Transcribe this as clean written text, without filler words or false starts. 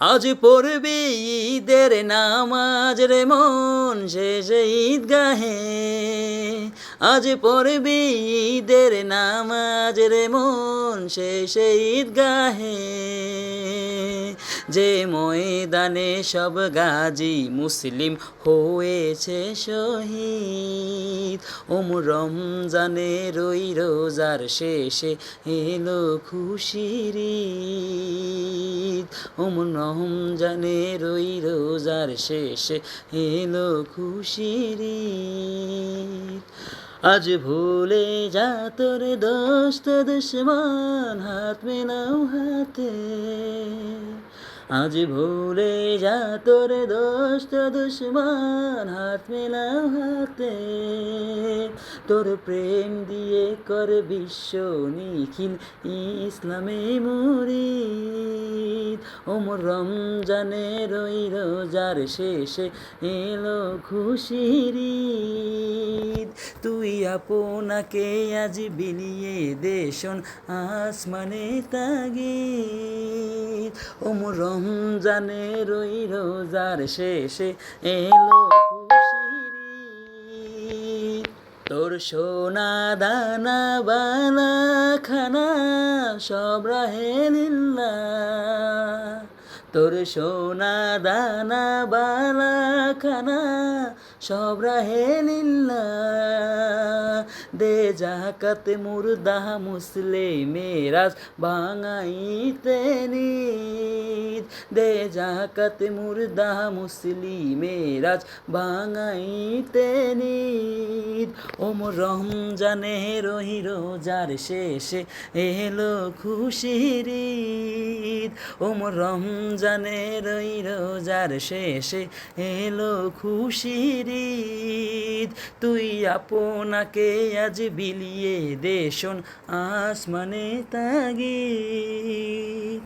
আজ পড়বি ঈদের নামাজ রে মন শেষে ঈদগাহে, আজ পড়বি ঈদের নামাজ রে মন শেষে ঈদগাহে। যে ময়দানে সব গাজী মুসলিম হয়েছে শহীদ, রমজানের ওই রোজার শেষে এলো খুশির ঈদ। রমজানের ওই রোজার শেষে এলো খুশির ঈদ। আজ ভুলে যা তোর দোস্ত দুশ্মন, হাত মেলাও হাতে। আজ ভুলে যা তোর দোস্ত দুশ্মন, হাত মেলাও হাতে। তোর প্রেম দিয়ে কর বিশ্ব নিখিল ইসলামে মুরিদ। রমজানের ওই রোজার শেষে এলো খুশির ঈদ। তুই আপনাকে আজ বিলিয়ে দে শোন আসমানে তাগিদ। রমজানের ওই রোজার শেষে এলো খুশির ঈদ। তোর সোনা দানা বালা খানা সব রাহে লিল্লাহ, তোর সোনা দানা বালা খানা সব রাহে লিল্লাহ। দে জাকাত মুর্দা মুসলে মেরাজ ভাঙাইতে নিদ। দে জাকাত মুর্দা মুসলি মেরাজ ভাঙাইতে নিদ। রমজানের ওই রোজার শেষে এলো খুশির ঈদ। রমজানের ওই রোজার শেষে এলো খুশির ঈদ। তুই আপনাকে আজ বিলিয়ে দে শোন আসমানে তাগিদ।